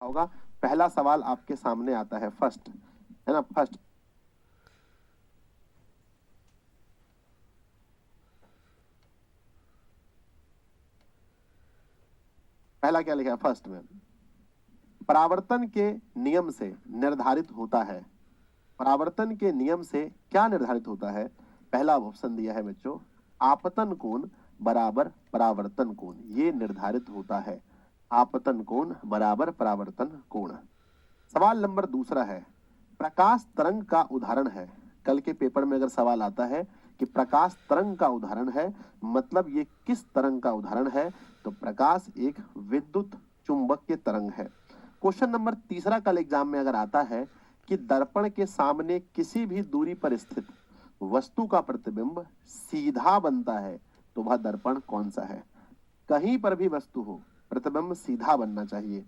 होगा। पहला सवाल आपके सामने आता है, फर्स्ट है ना, फर्स्ट। पहला क्या लिखा है फर्स्ट में? परावर्तन के नियम से निर्धारित होता है। परावर्तन के नियम से क्या निर्धारित होता है? पहला ऑप्शन दिया है बच्चों, आपतन कोण बराबर परावर्तन कोण, ये निर्धारित होता है। आपतन कोण बराबर परावर्तन कोण। सवाल नंबर दूसरा है, प्रकाश तरंग का उदाहरण है। कल के पेपर में अगर सवाल आता है कि प्रकाश तरंग का उदाहरण है, मतलब ये किस तरंग का उदाहरण है, तो प्रकाश एक विद्युत चुंबकीय तरंग है। क्वेश्चन नंबर तीसरा कल एग्जाम में अगर आता है कि दर्पण के सामने किसी भी दूरी पर स्थित वस्तु का प्रतिबिंब सीधा बनता है, तो वह दर्पण कौन सा है? कहीं पर भी वस्तु हो, प्रतिबिंब सीधा बनना चाहिए।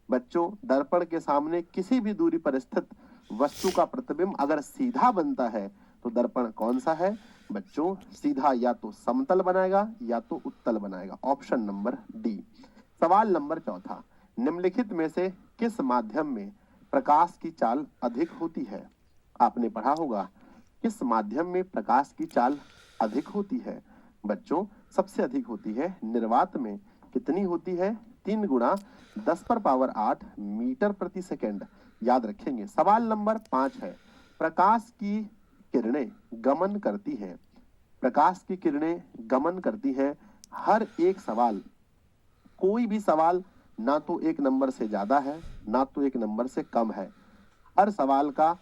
बच्चों, दर्पण के सामने किसी भी दूरी पर स्थित वस्तु का प्रतिबिंब अगर सीधा बनता है तो दर्पण कौन सा है? बच्चों, सीधा या तो समतल बनाएगा या तो उत्तल बनाएगा, ऑप्शन नंबर डी। सवाल नंबर चौथा, निम्नलिखित में से किस माध्यम में प्रकाश की चाल अधिक होती है? आपने पढ़ा होगा, किस माध्यम में प्रकाश की चाल अधिक होती है? बच्चों, सबसे अधिक होती है निर्वात में। कितनी होती है? 3 गुणा 10 पर पावर 8 मीटर प्रति सेकेंड, याद रखेंगे। सवाल नंबर 5 है, प्रकाश की किरणें गमन करती हैं। प्रकाश की किरणें गमन करती हैं। हर एक सवाल, कोई भी सवाल ना तो एक नंबर से ज्यादा है ना तो एक नंबर से कम है, हर सवाल का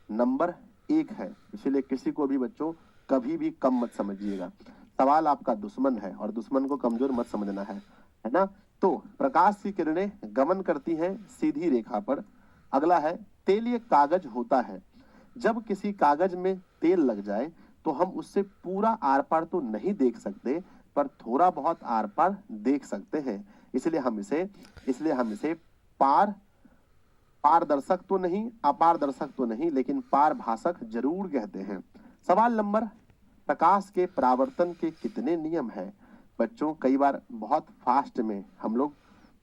नंबर 1 है, इसलिए किसी को भी बच्चों कभी भी कम मत समझिएगा। सवाल आपका दुश्मन है और दुश्मन को कमजोर मत समझना है ना। तो प्रकाश की किरणें गमन करती हैं सीधी रेखा पर। अगला है, तेलीय कागज होता है। जब किसी कागज में तेल लग जाए तो हम उससे पूरा आर पार तो नहीं देख सकते, पर थोड़ा बहुत आर पार देख सकते हैं, इसलिए हम इसे पार पारदर्शक तो नहीं, अपारदर्शक तो नहीं, लेकिन पारभाषक जरूर कहते हैं। सवाल नंबर, प्रकाश के परावर्तन के कितने नियम हैं? बच्चों, कई बार बहुत फास्ट में हम लोग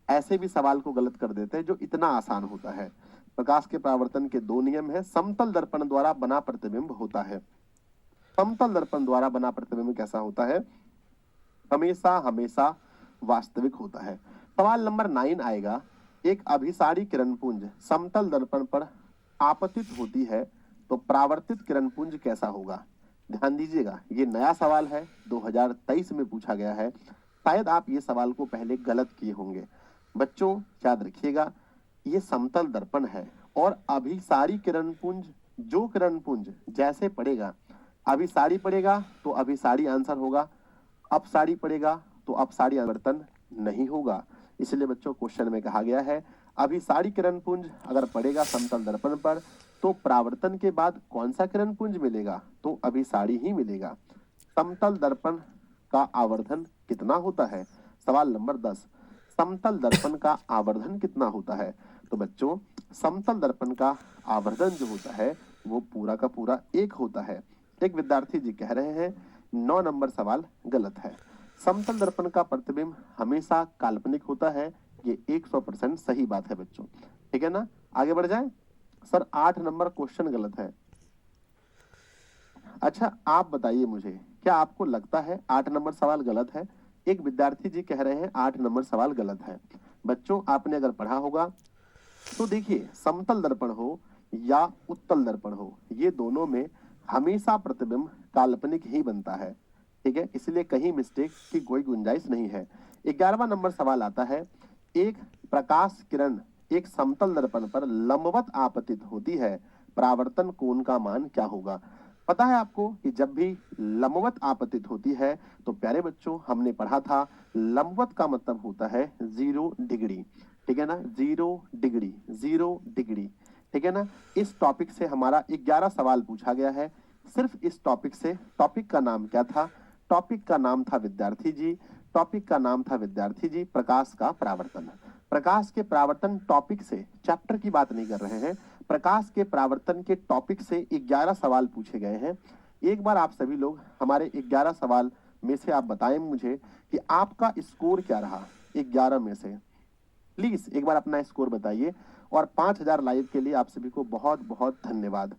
ऐसे भी सवाल को गलत कर देते हैं जो इतना आसान होता है। प्रकाश के परावर्तन के 2 नियम है। समतल दर्पण द्वारा बना प्रतिबिंब होता है। समतल दर्पण द्वारा बना प्रतिबिंब कैसा होता है? हमेशा हमेशा वास्तविक होता है। सवाल नंबर 9 आएगा, एक अभिसारी किरणपुंज समतल दर्पण पर आपतित होती है तो परावर्तित किरणपुंज कैसा होगा? ध्यान दीजिएगा, ये नया सवाल है, 2023 में पूछा गया है। शायद आप ये सवाल को पहले गलत किए होंगे। बच्चों, याद रखिएगा, ये समतल दर्पण है और अभिसारी किरणपुंज, जो किरणपुंज जैसे पड़ेगा, अभिसारी पड़ेगा तो अभिसारी आंसर होगा, अपसारी पड़ेगा तो अपसारी आवर्तन नहीं होगा। इसलिए बच्चों, क्वेश्चन में कहा गया है अभिसारी किरणपुंज अगर पड़ेगा समतल दर्पण पर तो परावर्तन के बाद कौन सा किरणपुंज मिलेगा? तो अभिसारी ही मिलेगा। समतल दर्पण का आवर्धन कितना होता है? सवाल नंबर 10, समतल दर्पण का आवर्धन कितना होता है? तो बच्चों, समतल दर्पण का आवर्धन जो होता है वो पूरा का पूरा 1 होता है। एक विद्यार्थी जी कह रहे हैं 9 नंबर सवाल गलत है। समतल दर्पण का प्रतिबिंब हमेशा काल्पनिक होता है, ये 100% सही बात है बच्चों, ठीक है ना। आगे बढ़ जाए। सर 8 नंबर क्वेश्चन गलत है। अच्छा, आप बताइए मुझे, क्या आपको लगता है 8 नंबर सवाल गलत है? एक विद्यार्थी जी कह रहे हैं 8 नंबर सवाल गलत है। बच्चों, आपने अगर पढ़ा होगा तो देखिए, समतल दर्पण हो या उत्तल दर्पण हो, ये दोनों में हमेशा प्रतिबिंब काल्पनिक ही बनता है, ठीक है, इसलिए कहीं मिस्टेक की कोई गुंजाइश नहीं है। 11वां नंबर सवाल आता है, एक प्रकाश किरण एक समतल दर्पण पर लंबवत आपतित होती है, परावर्तन कोण का मान क्या होगा? पता है आपको कि जब भी लंबवत आपतित होती है तो प्यारे बच्चों, हमने पढ़ा था लंबवत का मतलब होता है 0 डिग्री, ठीक है ना, 0 डिग्री, 0 डिग्री, ठीक है ना। इस टॉपिक से हमारा 11 सवाल पूछा गया है, सिर्फ इस टॉपिक से। टॉपिक का नाम क्या था? टॉपिक का नाम था विद्यार्थी जी, टॉपिक का नाम था विद्यार्थी जी प्रकाश का परावर्तन। प्रकाश के परावर्तन टॉपिक से, चैप्टर की बात नहीं कर रहे हैं, प्रकाश के परावर्तन के टॉपिक से 11 सवाल पूछे गए हैं। एक बार आप सभी लोग हमारे 11 सवाल में से आप बताएं मुझे कि आपका स्कोर क्या रहा 11 में से। प्लीज एक बार अपना स्कोर बताइए। और 5000 लाइव के लिए आप सभी को बहुत बहुत धन्यवाद,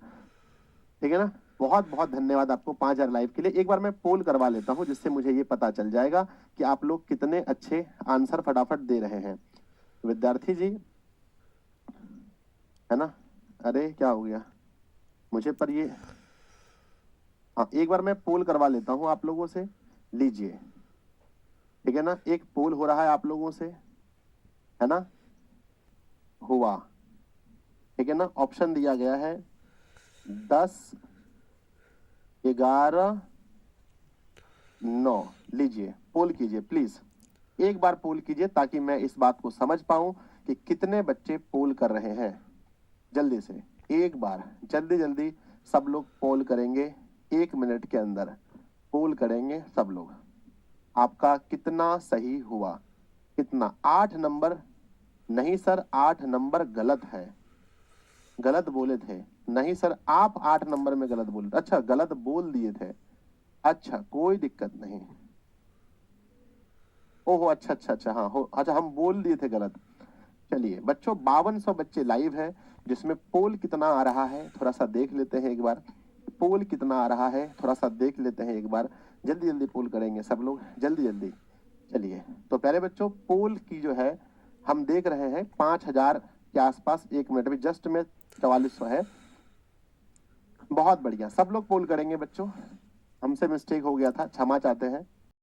ठीक है ना। बहुत बहुत धन्यवाद आपको 5000 लाइव के लिए। एक बार मैं पोल करवा लेता हूं जिससे मुझे ये पता चल जाएगा कि आप लोग कितने अच्छे आंसर फटाफट दे रहे हैं। विद्यार्थी जी, है ना। अरे क्या हो गया मुझे पर ये, हाँ एक बार मैं पोल करवा लेता हूं आप लोगों से, लीजिए, ठीक है ना। एक पोल हो रहा है आप लोगों से, है ना, हुआ, ठीक है ना। ऑप्शन दिया गया है 10, 11, 9। लीजिए पोल कीजिए प्लीज, एक बार पोल कीजिए ताकि मैं इस बात को समझ पाऊं कि कितने बच्चे पोल कर रहे हैं। जल्दी से एक बार, जल्दी जल्दी सब लोग पोल करेंगे, 1 मिनट के अंदर पोल करेंगे सब लोग। आपका कितना सही हुआ, कितना? 8 नंबर? नहीं सर 8 नंबर गलत है, गलत बोले थे। नहीं सर आप 8 नंबर में गलत बोले, अच्छा गलत बोल दिए थे, अच्छा कोई दिक्कत नहीं। ओहो अच्छा अच्छा अच्छा, हाँ हो, अच्छा हम बोल दिए थे गलत। चलिए बच्चों 5200 बच्चे लाइव है, जिसमें पोल कितना आ रहा है थोड़ा सा देख लेते हैं एक बार। पोल कितना आ रहा है थोड़ा सा देख लेते हैं एक बार। जल्दी जल्दी पोल करेंगे सब लोग, जल्दी जल्दी। चलिए तो पहले बच्चों पोल की जो है हम देख रहे हैं 5000 के आसपास, 1 मिनट में जस्ट में 4400 है। बहुत बढ़िया, सब लोग पोल करेंगे बच्चों, हमसे मिस्टेक हो गया था, क्षमा चाहते हैं।